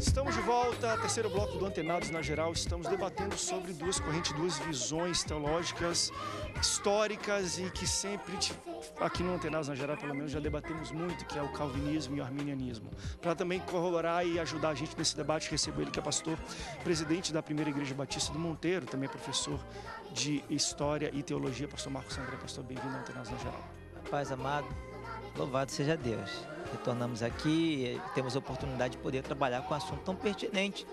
Estamos de volta, terceiro bloco do Antenados na Geral. Estamos debatendo sobre duas correntes, duas visões teológicas, históricas e que sempre, aqui no Antenados na Geral, pelo menos, já debatemos muito, que é o calvinismo e o arminianismo. Para também corroborar e ajudar a gente nesse debate, recebo ele, que é pastor, presidente da Primeira Igreja Batista do Monteiro, também é professor de História e Teologia, pastor Marcos André. Pastor, bem-vindo ao Antenados na Geral. Paz amado, louvado seja Deus. Retornamos aqui e temos a oportunidade de poder trabalhar com um assunto tão pertinente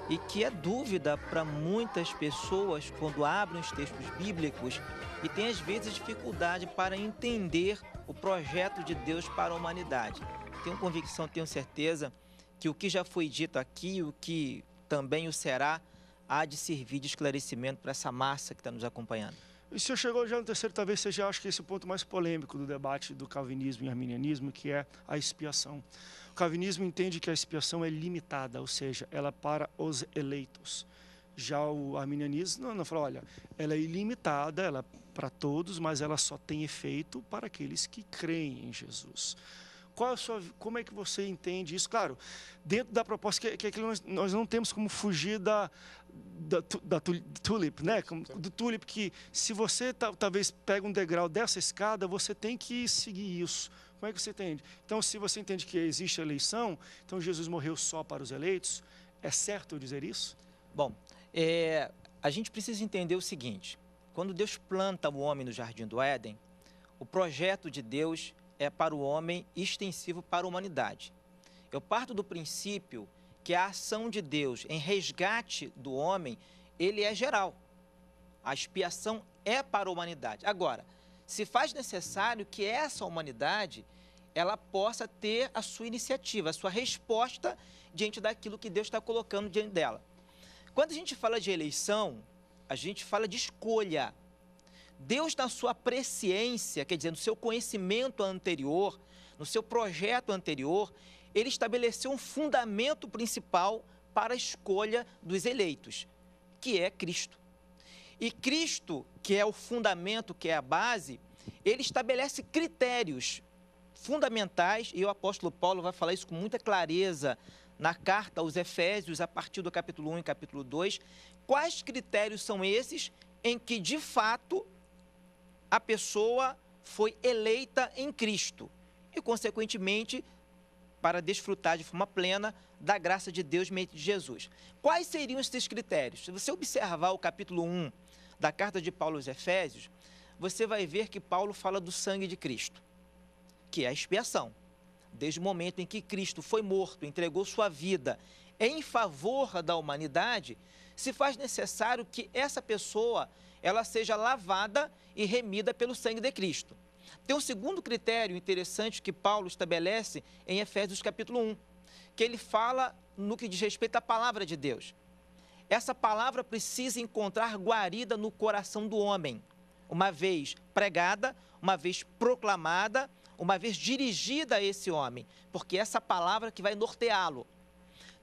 e que é dúvida para muitas pessoas quando abrem os textos bíblicos e tem às vezes dificuldade para entender o projeto de Deus para a humanidade. Tenho convicção, tenho certeza que o que já foi dito aqui, o que também o será, há de servir de esclarecimento para essa massa que está nos acompanhando. E o senhor chegou já no terceiro, talvez seja, acho que esse é o ponto mais polêmico do debate do calvinismo e arminianismo, que é a expiação. O calvinismo entende que a expiação é limitada, ou seja, ela é para os eleitos. Já o arminianismo não fala, olha, ela é ilimitada, ela é para todos, mas ela só tem efeito para aqueles que creem em Jesus. Como é que você entende isso? Claro, dentro da proposta, que nós não temos como fugir da tulip, né? Do tulip, que se você talvez pega um degrau dessa escada, você tem que seguir isso. Como é que você entende? Então, se você entende que existe eleição, então Jesus morreu só para os eleitos, é certo eu dizer isso? Bom, a gente precisa entender o seguinte: quando Deus planta o homem no Jardim do Éden, o projeto de Deus é para o homem e extensivo para a humanidade. Eu parto do princípio que a ação de Deus em resgate do homem, ele é geral. A expiação é para a humanidade. Agora, se faz necessário que essa humanidade ela possa ter a sua iniciativa, a sua resposta diante daquilo que Deus está colocando diante dela. Quando a gente fala de eleição, a gente fala de escolha. Deus, na sua presciência, quer dizer, no seu conhecimento anterior, no seu projeto anterior, ele estabeleceu um fundamento principal para a escolha dos eleitos, que é Cristo. E Cristo, que é o fundamento, que é a base, ele estabelece critérios fundamentais, e o apóstolo Paulo vai falar isso com muita clareza na carta aos Efésios, a partir do capítulo 1 e capítulo 2. Quais critérios são esses em que, de fato, a pessoa foi eleita em Cristo e, consequentemente, para desfrutar de forma plena da graça de Deus mediante Jesus. Quais seriam esses critérios? Se você observar o capítulo 1 da carta de Paulo aos Efésios, você vai ver que Paulo fala do sangue de Cristo, que é a expiação. Desde o momento em que Cristo foi morto, entregou sua vida em favor da humanidade, se faz necessário que essa pessoa ela seja lavada e remida pelo sangue de Cristo. Tem um segundo critério interessante que Paulo estabelece em Efésios capítulo 1, que ele fala no que diz respeito à palavra de Deus. Essa palavra precisa encontrar guarida no coração do homem, uma vez pregada, uma vez proclamada, uma vez dirigida a esse homem, porque essa palavra que vai norteá-lo.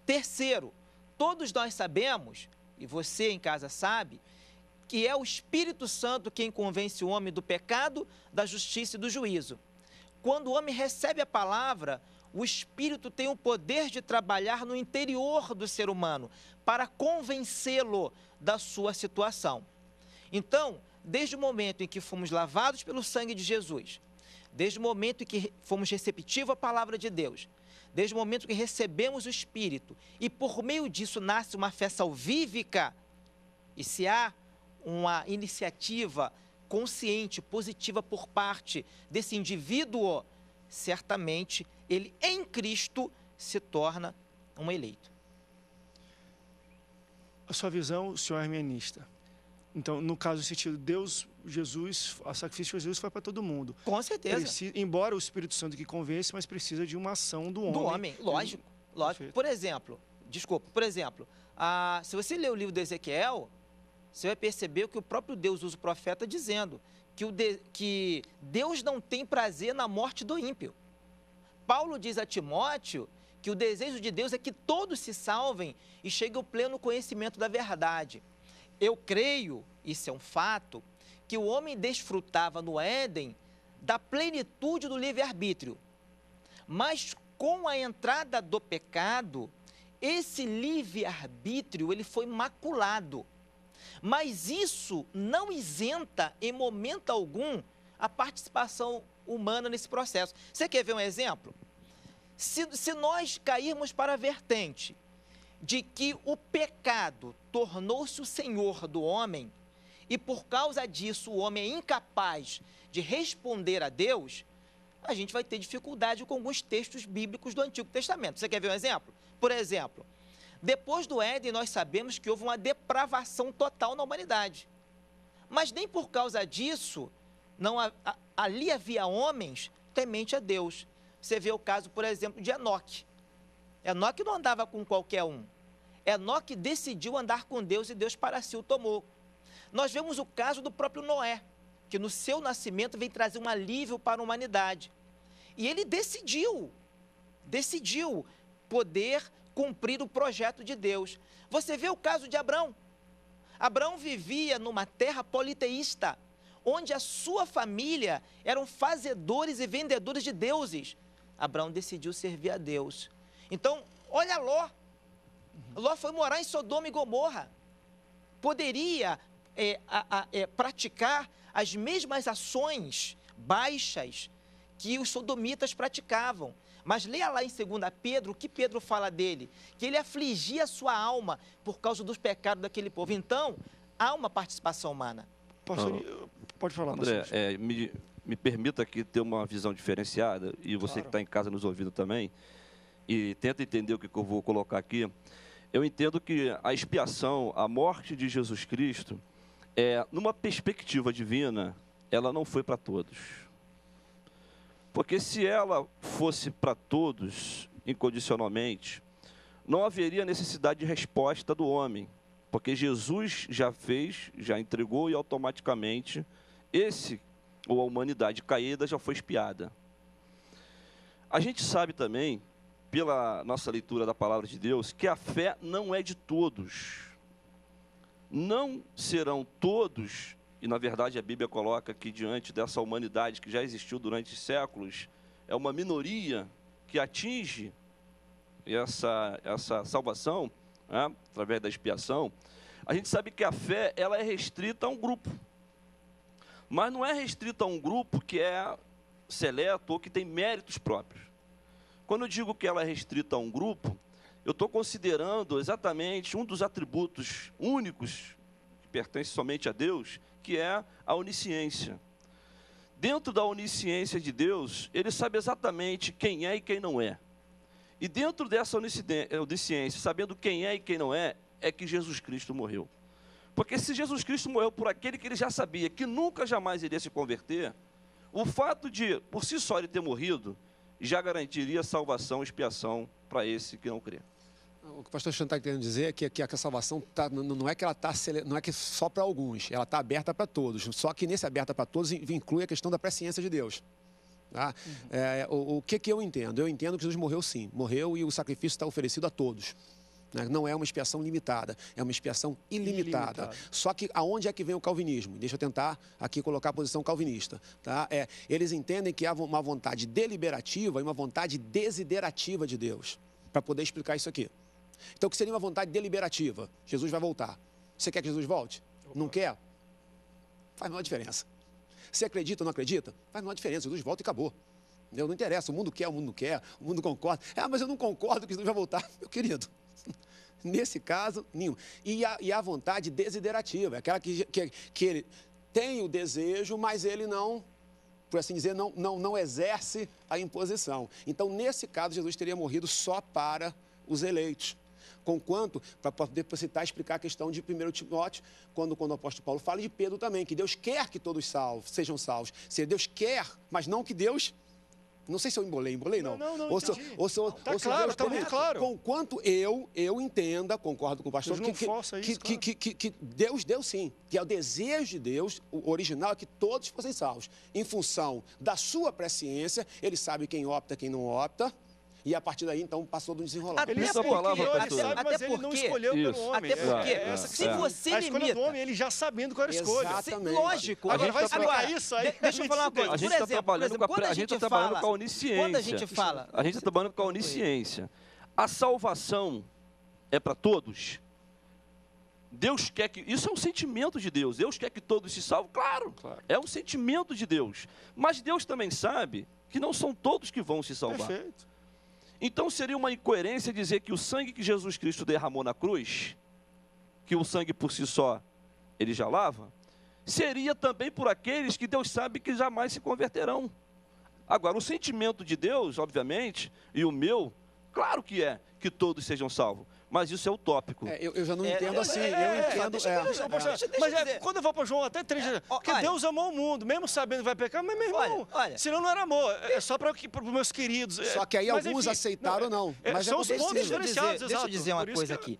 Terceiro, todos nós sabemos, e você em casa sabe, que é o Espírito Santo quem convence o homem do pecado, da justiça e do juízo. Quando o homem recebe a palavra, o Espírito tem o poder de trabalhar no interior do ser humano para convencê-lo da sua situação. Então, desde o momento em que fomos lavados pelo sangue de Jesus, desde o momento em que fomos receptivos à palavra de Deus, desde o momento que recebemos o Espírito e por meio disso nasce uma fé salvífica, e se há uma iniciativa consciente, positiva por parte desse indivíduo, certamente ele em Cristo se torna um eleito. A sua visão, o senhor é arminianista. Então, no caso, no sentido, Deus, Jesus, a sacrifício de Jesus foi para todo mundo. Com certeza. Embora o Espírito Santo que convence, mas precisa de uma ação do homem. Do homem, lógico. Lógico. Por exemplo, se você ler o livro de Ezequiel, você vai perceber que o próprio Deus usa o profeta dizendo que Deus não tem prazer na morte do ímpio. Paulo diz a Timóteo que o desejo de Deus é que todos se salvem e cheguem ao pleno conhecimento da verdade. Eu creio, isso é um fato, que o homem desfrutava no Éden da plenitude do livre-arbítrio. Mas com a entrada do pecado, esse livre-arbítrio, ele foi maculado. Mas isso não isenta, em momento algum, a participação humana nesse processo. Você quer ver um exemplo? Se nós cairmos para a vertente de que o pecado tornou-se o senhor do homem, e por causa disso o homem é incapaz de responder a Deus, a gente vai ter dificuldade com alguns textos bíblicos do Antigo Testamento. Você quer ver um exemplo? Por exemplo, depois do Éden, nós sabemos que houve uma depravação total na humanidade. Mas nem por causa disso, ali havia homens temente a Deus. Você vê o caso, por exemplo, de Enoque. Enoque não andava com qualquer um. Enoque decidiu andar com Deus e Deus para si o tomou. Nós vemos o caso do próprio Noé, que no seu nascimento veio trazer um alívio para a humanidade. E ele decidiu poder cumprir o projeto de Deus. Você vê o caso de Abrão. Abrão vivia numa terra politeísta, onde a sua família eram fazedores e vendedores de deuses. Abrão decidiu servir a Deus. Então, olha Ló. Ló foi morar em Sodoma e Gomorra. Poderia praticar as mesmas ações baixas que os sodomitas praticavam. Mas leia lá em 2 Pedro, o que Pedro fala dele? Que ele afligia a sua alma por causa dos pecados daquele povo. Então, há uma participação humana. Pode falar, André, me permita aqui ter uma visão diferenciada, e você Claro. que está em casa nos ouvindo também, e tenta entender o que eu vou colocar aqui. Eu entendo que a expiação, a morte de Jesus Cristo, numa perspectiva divina, ela não foi para todos. Porque se ela fosse para todos, incondicionalmente, não haveria necessidade de resposta do homem. Porque Jesus já fez, já entregou e automaticamente a humanidade caída já foi expiada. A gente sabe também, pela nossa leitura da palavra de Deus, que a fé não é de todos. Não serão todos, e na verdade a Bíblia coloca que diante dessa humanidade que já existiu durante séculos, é uma minoria que atinge essa salvação, né, através da expiação. A gente sabe que a fé ela é restrita a um grupo. Mas não é restrita a um grupo que é seleto ou que tem méritos próprios. Quando eu digo que ela é restrita a um grupo, eu estou considerando exatamente um dos atributos únicos que pertence somente a Deus, que é a onisciência. Dentro da onisciência de Deus, ele sabe exatamente quem é e quem não é. E dentro dessa onisciência, sabendo quem é e quem não é que Jesus Cristo morreu. Porque se Jesus Cristo morreu por aquele que ele já sabia que nunca jamais iria se converter, o fato de, por si só, ele ter morrido, já garantiria salvação e expiação para esse que não crê. O que o pastor Xan está querendo dizer é que a salvação não é que ela não é que só para alguns, ela está aberta para todos. Só que nesse aberta para todos inclui a questão da presciência de Deus. Tá? O que eu entendo? Eu entendo que Jesus morreu sim, morreu e o sacrifício está oferecido a todos. Não é uma expiação limitada, é uma expiação ilimitada. Só que aonde é que vem o calvinismo? Deixa eu tentar aqui colocar a posição calvinista. Tá? Eles entendem que há uma vontade deliberativa e uma vontade desiderativa de Deus, para poder explicar isso aqui. Então, o que seria uma vontade deliberativa? Jesus vai voltar. Você quer que Jesus volte? Não quer? Faz a menor diferença. Você acredita ou não acredita? Faz a menor diferença. Jesus volta e acabou. Não interessa. O mundo quer, o mundo não quer. O mundo concorda. Mas eu não concordo que Jesus vai voltar. Meu querido, nesse caso, nenhum. E a vontade desiderativa. Aquela que ele tem o desejo, mas ele não, por assim dizer, não exerce a imposição. Então, nesse caso, Jesus teria morrido só para os eleitos. Conquanto, para poder citar, explicar a questão de 1 Timóteo, quando o apóstolo Paulo fala, e de Pedro também, que Deus quer que todos sejam salvos. Se Deus quer, mas não que Deus... Não sei se eu embolei não. Não, está claro, está muito claro. Conquanto eu entenda, concordo com o pastor, que Deus deu sim, que é o desejo de Deus, o original é que todos fossem salvos. Em função da sua presciência, ele sabe quem opta, quem não opta, e a partir daí, então, passou do desenrolar. Ele sabe, mas ele não escolheu pelo homem. Até porque, se você a escolha do homem, ele já sabendo qual era a escolha. Exatamente. Lógico. Agora vai explicar isso aí. Deixa eu falar uma coisa. A gente está trabalhando com a onisciência. Quando a gente fala... A gente está trabalhando com a onisciência. A salvação é para todos? Deus quer que... Isso é um sentimento de Deus. Deus quer que todos se salvem. Claro, é um sentimento de Deus. Mas Deus também sabe que não são todos que vão se salvar. Perfeito. Então seria uma incoerência dizer que o sangue que Jesus Cristo derramou na cruz, que o sangue por si só, ele já lava, seria também por aqueles que Deus sabe que jamais se converterão. Agora, o sentimento de Deus, obviamente, e o meu, claro que é que todos sejam salvos. Mas isso é utópico. Eu já não entendo assim. Eu entendo. Mas quando eu vou para João até 3, porque Deus amou o mundo, mesmo sabendo que vai pecar, mas meu irmão, senão não era amor. É só para os meus queridos. Só que aí alguns aceitaram ou não. Mas são os pontos diferenciados. Deixa eu dizer uma coisa aqui.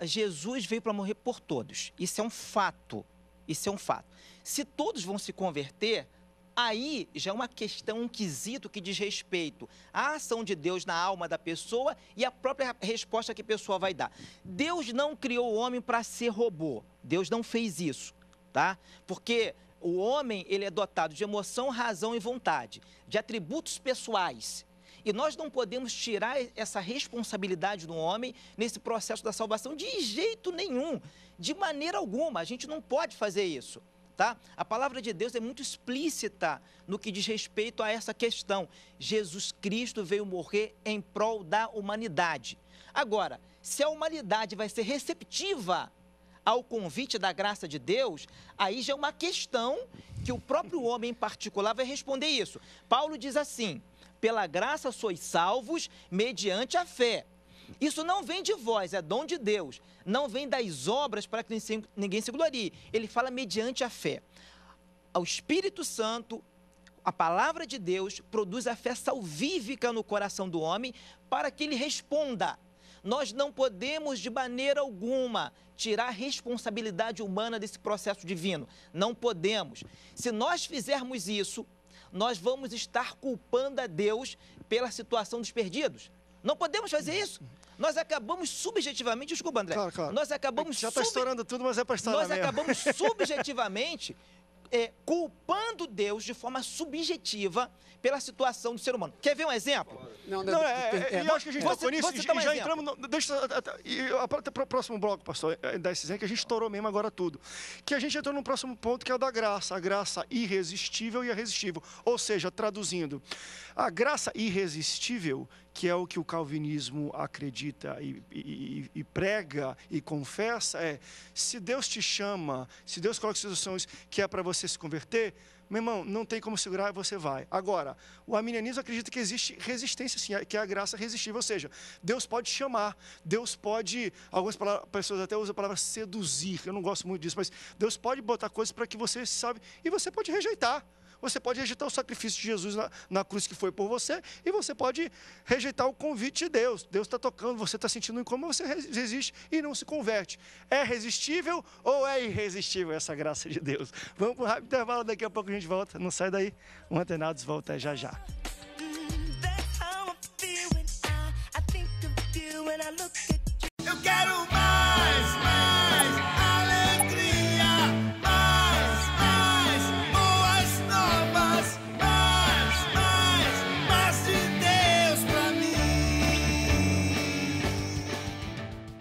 Jesus veio para morrer por todos. Isso é um fato. Isso é um fato. Se todos vão se converter, aí já é uma questão, um quesito que diz respeito à ação de Deus na alma da pessoa e à própria resposta que a pessoa vai dar. Deus não criou o homem para ser robô. Deus não fez isso, tá? Porque o homem, ele é dotado de emoção, razão e vontade, de atributos pessoais. E nós não podemos tirar essa responsabilidade do homem nesse processo da salvação de jeito nenhum, de maneira alguma. A gente não pode fazer isso. Tá? A palavra de Deus é muito explícita no que diz respeito a essa questão. Jesus Cristo veio morrer em prol da humanidade. Agora, se a humanidade vai ser receptiva ao convite da graça de Deus, aí já é uma questão que o próprio homem em particular vai responder isso. Paulo diz assim: pela graça sois salvos mediante a fé. Isso não vem de vós, é dom de Deus. Não vem das obras para que ninguém se glorie. Ele fala mediante a fé. O Espírito Santo, a palavra de Deus, produz a fé salvífica no coração do homem para que ele responda. Nós não podemos, de maneira alguma, tirar a responsabilidade humana desse processo divino. Não podemos. Se nós fizermos isso, nós vamos estar culpando a Deus pela situação dos perdidos. Não podemos fazer isso. Nós acabamos subjetivamente, desculpa, André. Claro. Nós acabamos já está estourando tudo, mas é para estourar mesmo. Nós acabamos subjetivamente culpando Deus de forma subjetiva pela situação do ser humano. Quer ver um exemplo? Eu acho que a gente tocou nisso e já entramos... Deixa para o próximo bloco, pastor, dar esse exemplo, que a gente estourou mesmo agora tudo. Que a gente entrou no próximo ponto, que é o da graça. A graça irresistível e irresistível. Ou seja, traduzindo, a graça irresistível, que é o que o calvinismo acredita e prega e confessa, se Deus te chama, se Deus coloca situações que é para você se converter, meu irmão, não tem como segurar e você vai. Agora, o arminianismo acredita que existe resistência, sim, que é a graça resistível, ou seja, Deus pode chamar, Deus pode, algumas pessoas até usam a palavra seduzir, eu não gosto muito disso, mas Deus pode botar coisas para que você sabe, e você pode rejeitar. Você pode rejeitar o sacrifício de Jesus na cruz que foi por você, e você pode rejeitar o convite de Deus. Deus está tocando, você está sentindo incômodo, você resiste e não se converte. É resistível ou é irresistível essa graça de Deus? Vamos para um rápido intervalo, daqui a pouco a gente volta. Não sai daí, o Antenados volta já já. Eu quero mais.